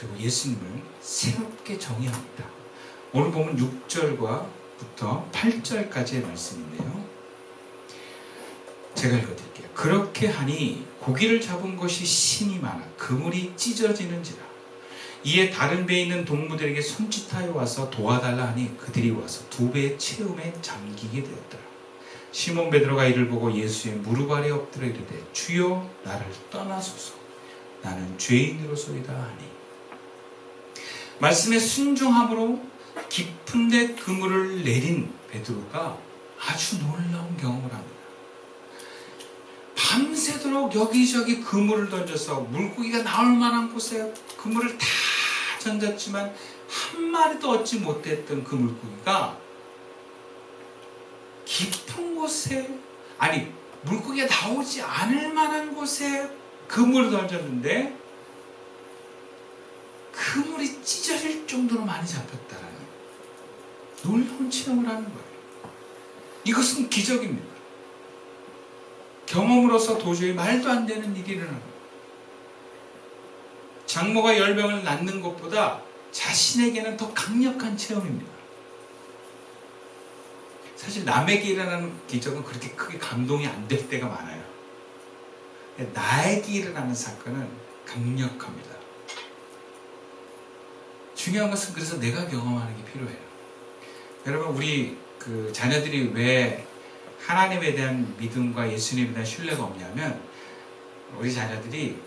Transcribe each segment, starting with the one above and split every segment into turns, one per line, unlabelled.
그리고 예수님을 새롭게 정의합니다. 오늘 보면 6절부터 8절까지의 말씀인데요. 제가 읽어드릴게요. 그렇게 하니 고기를 잡은 것이 신이 많아 그물이 찢어지는지라. 이에 다른 배에 있는 동무들에게 손짓하여 와서 도와달라 하니 그들이 와서 두 배의 채움에 잠기게 되었더라. 시몬 베드로가 이를 보고 예수의 무릎 아래 엎드려 이르되 주여 나를 떠나소서 나는 죄인으로소이다 하니. 말씀에 순종함으로 깊은 데 그물을 내린 베드로가 아주 놀라운 경험을 합니다. 밤새도록 여기저기 그물을 던져서 물고기가 나올 만한 곳에 그물을 다 던졌지만 한 마리도 얻지 못했던 그 물고기가 깊은 곳에, 아니 물고기가 나오지 않을 만한 곳에 그물을 던졌는데 그물이 찢어질 정도로 많이 잡혔다라는 놀라운 체험을 하는 거예요. 이것은 기적입니다. 경험으로서 도저히 말도 안 되는 일이 일어납니다. 장모가 열병을 낳는 것보다 자신에게는 더 강력한 체험입니다. 사실 남에게 일어나는 기적은 그렇게 크게 감동이 안 될 때가 많아요. 나에게 일어나는 사건은 강력합니다. 중요한 것은 그래서 내가 경험하는 게 필요해요. 여러분, 우리 자녀들이 왜 하나님에 대한 믿음과 예수님에 대한 신뢰가 없냐면 우리 자녀들이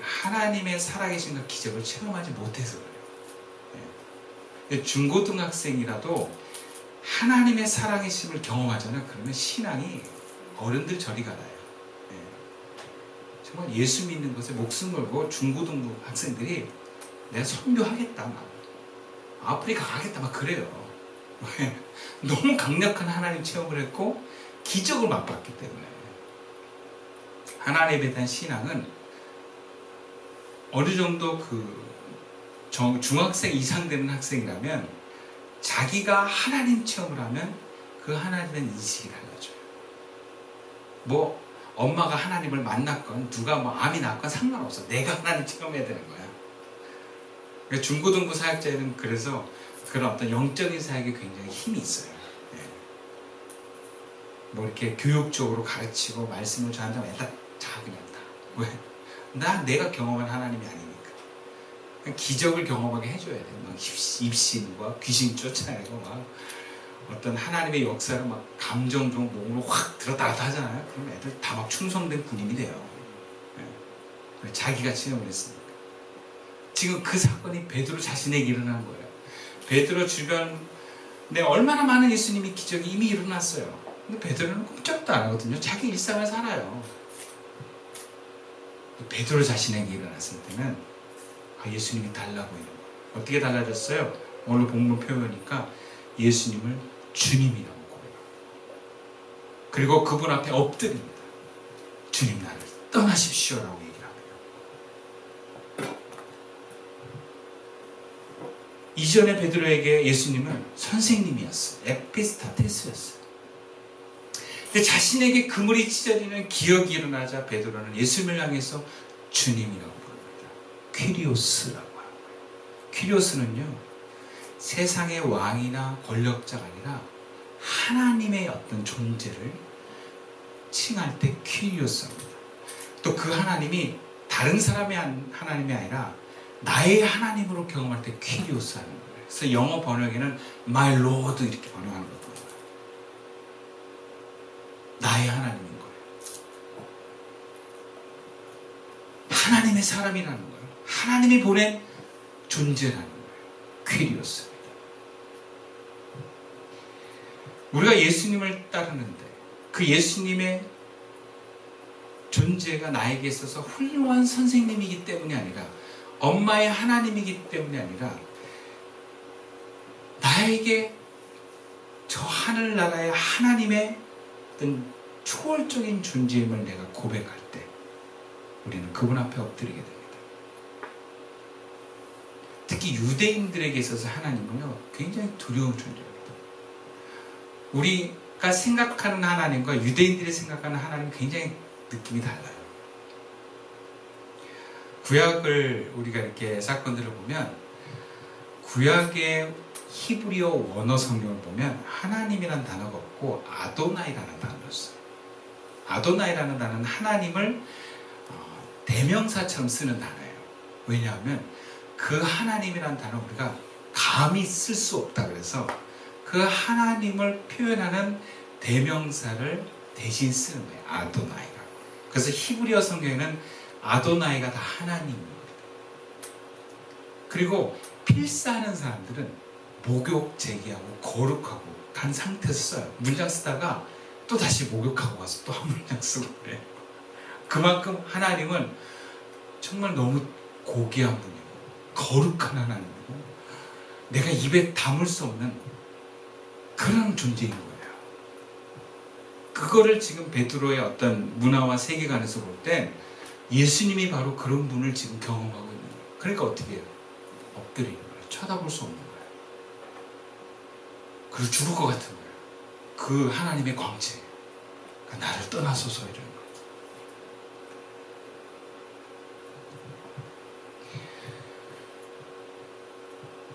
하나님의 살아계신 기적을 체험하지 못해서 그래요. 중고등학생이라도 하나님의 살아계심을 경험하잖아요. 그러면 신앙이 어른들 저리 가라요. 정말 예수 믿는 것에 목숨 걸고 중고등학생들이 내가 선교하겠다, 막 아프리카 가겠다, 막 그래요. 너무 강력한 하나님 체험을 했고 기적을 맛봤기 때문에. 하나님에 대한 신앙은 어느 정도 중학생 이상 되는 학생이라면 자기가 하나님 체험을 하면 그 하나님에 대한 인식이 달라져요. 뭐 엄마가 하나님을 만났건 누가 암이 났건 상관없어. 내가 하나님 체험해야 되는 거야. 그러니까 중고등부 사역자에는 그래서 그런 어떤 영적인 사역에 굉장히 힘이 있어요. 뭐 이렇게 교육적으로 가르치고 말씀을 전한다면 일단 자 그냥 다. 왜? 내가 경험한 하나님이 아니니까. 기적을 경험하게 해줘야 돼. 막 입신과 귀신 쫓아내고 막 어떤 하나님의 역사를 막 감정적 몸으로 확 들었다 놨다 하잖아요. 그럼 애들 다 막 충성된 군인이 돼요. 자기가 체험을 했으니까. 지금 그 사건이 베드로 자신에게 일어난 거예요. 베드로 주변에 얼마나 많은 예수님의 기적이 이미 일어났어요. 근데 베드로는 꼼짝도 안 하거든요. 자기 일상을 살아요. 베드로 자신에게 일어났을 때는 예수님이 달라 보이는 거예요. 어떻게 달라졌어요? 오늘 본문 표현이니까 예수님을 주님이라고 고백합니다. 그리고 그분 앞에 엎드립니다. 주님 나를 떠나십시오라고 얘기를 합니다. 이전에 베드로에게 예수님은 선생님이었어요. 에피스타테스였어요. 근데 자신에게 그물이 찢어지는 기억이 일어나자 베드로는 예수님을 향해서 주님이라고 부릅니다. 퀴리오스라고 하는 거예요. 퀴리오스는요, 세상의 왕이나 권력자가 아니라 하나님의 어떤 존재를 칭할 때 퀴리오스입니다. 또 그 하나님이 다른 사람의 하나님이 아니라 나의 하나님으로 경험할 때 퀴리오스 하는 거예요. 그래서 영어 번역에는 My Lord 이렇게 번역하는 거예요. 나의 하나님인 거예요. 하나님의 사람이라는 거예요. 하나님이 보낸 존재라는 거예요. 퀴리오스입니다. 우리가 예수님을 따르는데 그 예수님의 존재가 나에게 있어서 훌륭한 선생님이기 때문이 아니라 엄마의 하나님이기 때문이 아니라 나에게 저 하늘나라의 하나님의 어떤 초월적인 존재임을 내가 고백할 때 우리는 그분 앞에 엎드리게 됩니다. 특히 유대인들에게 있어서 하나님은요, 굉장히 두려운 존재입니다. 우리가 생각하는 하나님과 유대인들이 생각하는 하나님은 굉장히 느낌이 달라요. 구약을 우리가 이렇게 사건들을 보면 구약의 히브리어 원어 성경을 보면 하나님이라는 단어가 없고 아도나이라는 단어가 있어요. 아도나이라는 단어는 하나님을 대명사처럼 쓰는 단어예요. 왜냐하면 그 하나님이라는 단어 우리가 감히 쓸 수 없다 그래서 그 하나님을 표현하는 대명사를 대신 쓰는 거예요. 아도나이가. 그래서 히브리어 성경에는 아도나이가 다 하나님입니다. 그리고 필사하는 사람들은 목욕 제기하고 거룩하고 간 상태에서 써요. 문장 쓰다가 또 다시 목욕하고 와서 또 한 문장 쓰고 그래요. 그만큼 하나님은 정말 너무 고귀한 분이고 거룩한 하나님이고 내가 입에 담을 수 없는 그런 존재인 거예요. 그거를 지금 베드로의 어떤 문화와 세계관에서 볼 땐 예수님이 바로 그런 분을 지금 경험하고 있는 거예요. 그러니까 어떻게 해요? 엎드리는 거예요. 쳐다볼 수 없는 거예요. 그리고 죽을 것 같은 거예요. 그 하나님의 광채. 그러니까 나를 떠나소서 이러는 거예요.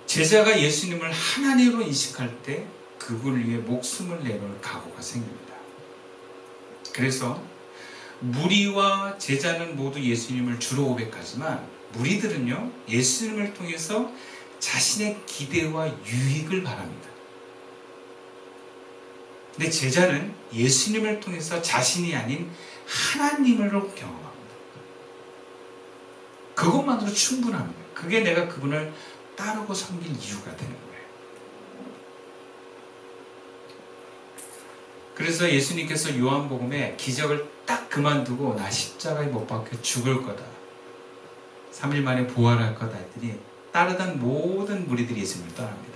제자가 예수님을 하나님으로 인식할 때 그분을 위해 목숨을 내놓을 각오가 생깁니다. 그래서 무리와 제자는 모두 예수님을 주로 고백하지만 무리들은요 예수님을 통해서 자신의 기대와 유익을 바랍니다. 근데 제자는 예수님을 통해서 자신이 아닌 하나님으로 경험합니다. 그것만으로 충분합니다. 그게 내가 그분을 따르고 섬길 이유가 되는 거예요. 그래서 예수님께서 요한복음에 기적을 딱 그만두고 나 십자가에 못 박혀 죽을 거다. 3일 만에 부활할 거다 했더니 따르던 모든 무리들이 예수님을 떠납니다.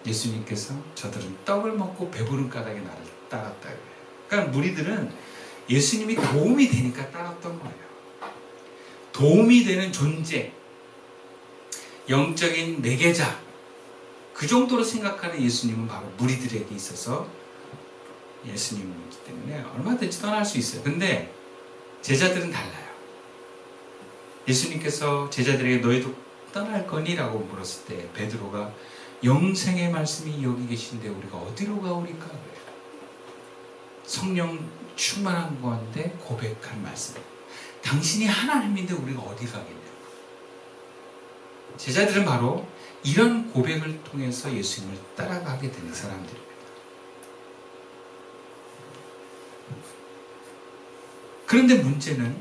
예수님께서 저들은 떡을 먹고 배부른 까닭에 나를 따랐다. 그러니까 무리들은 예수님이 도움이 되니까 따랐던 거예요. 도움이 되는 존재, 영적인 매개자, 그 정도로 생각하는 예수님은 바로 무리들에게 있어서 예수님이기 때문에 얼마든지 떠날 수 있어요. 근데 제자들은 달라요. 예수님께서 제자들에게 너희도 떠날 거니? 라고 물었을 때 베드로가 영생의 말씀이 여기 계신데 우리가 어디로 가오리까? 성령 충만한 가운데 고백한 말씀. 당신이 하나님인데 우리가 어디 가겠냐고. 제자들은 바로 이런 고백을 통해서 예수님을 따라가게 되는 사람들입니다. 그런데 문제는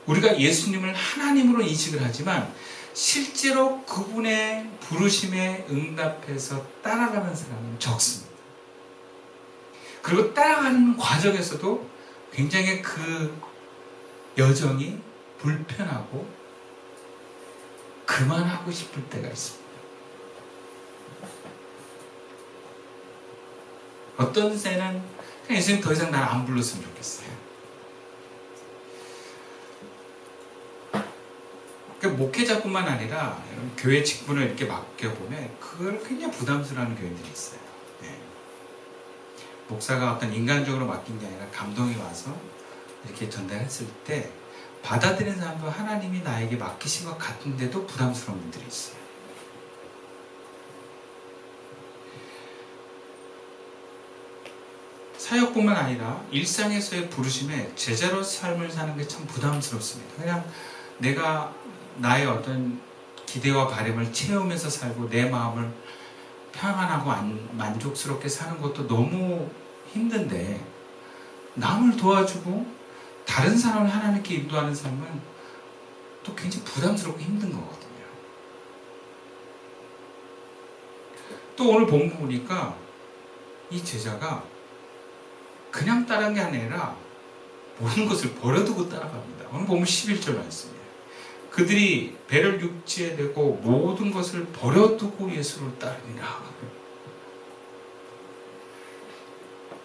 우리가 예수님을 하나님으로 인식을 하지만 실제로 그분의 부르심에 응답해서 따라가는 사람은 적습니다. 그리고 따라가는 과정에서도 굉장히 그 여정이 불편하고 그만하고 싶을 때가 있습니다. 어떤 때는 그냥 예수님 더 이상 날 안 불렀으면 좋겠어요. 그러니까 목회자뿐만 아니라 교회 직분을 이렇게 맡겨보면 그걸 굉장히 부담스러워하는 교인들이 있어요. 네. 목사가 어떤 인간적으로 맡긴 게 아니라 감동이 와서 이렇게 전달했을 때 받아들이는 사람도 하나님이 나에게 맡기신 것 같은데도 부담스러운 분들이 있어요. 사역뿐만 아니라 일상에서의 부르심에 제자로 삶을 사는 게 참 부담스럽습니다. 그냥 내가 나의 어떤 기대와 바람을 채우면서 살고 내 마음을 평안하고 만족스럽게 사는 것도 너무 힘든데 남을 도와주고 다른 사람을 하나님께 인도하는 삶은 또 굉장히 부담스럽고 힘든 거거든요. 또 오늘 본문 보니까 이 제자가 그냥 따라간 게 아니라 모든 것을 버려두고 따라갑니다. 오늘 보면 11절 말씀이에요. 그들이 배를 육지에 대고 모든 것을 버려두고 예수를 따르니라.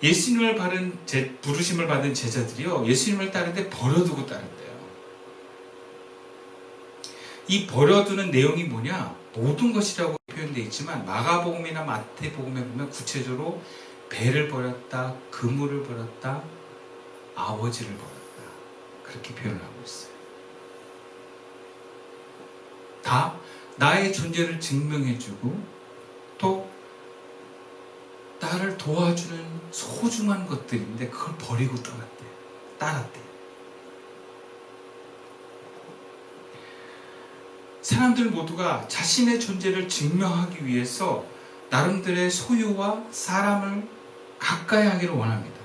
예수님을 부르심을 받은 제자들이요, 예수님을 따르는데 버려두고 따른대요. 이 버려두는 내용이 뭐냐? 모든 것이라고 표현되어 있지만 마가복음이나 마태복음에 보면 구체적으로 배를 버렸다, 그물을 버렸다, 아버지를 버렸다. 그렇게 표현을 하고 있어요. 다 나의 존재를 증명해주고 또 나를 도와주는 소중한 것들인데 그걸 버리고 떠났대. 따랐대. 사람들 모두가 자신의 존재를 증명하기 위해서 나름대로의 소유와 사람을 가까이 하기를 원합니다.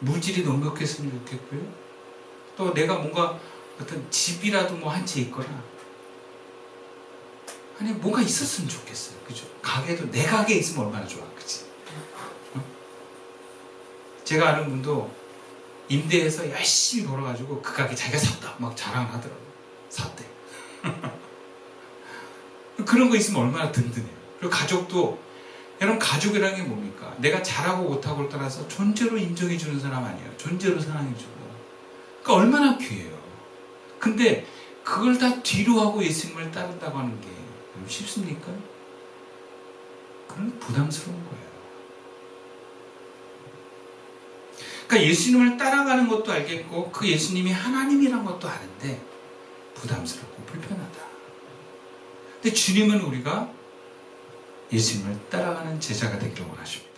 물질이 넉넉했으면 좋겠고요. 또 내가 뭔가 어떤 집이라도 뭐 한 채 있거나 아니 뭔가 있었으면 좋겠어요. 그죠? 가게도 내 가게 있으면 얼마나 좋아. 그치? 어? 제가 아는 분도 임대해서 열심히 벌어가지고 그 가게 자기가 샀다 막 자랑을 하더라고요. 샀대. 그런 거 있으면 얼마나 든든해요. 그리고 가족도, 여러분 가족이라는 게 뭡니까? 내가 잘하고 못하고를 떠나서 존재로 인정해주는 사람 아니에요. 존재로 사랑해주고. 그러니까 얼마나 귀해요. 근데 그걸 다 뒤로 하고 예수님을 따른다고 하는 게 쉽습니까? 그건 부담스러운 거예요. 그러니까 예수님을 따라가는 것도 알겠고 그 예수님이 하나님이란 것도 아는데 부담스럽고 불편하다. 근데 주님은 우리가 예수님을 따라가는 제자가 되기를 원하십니다.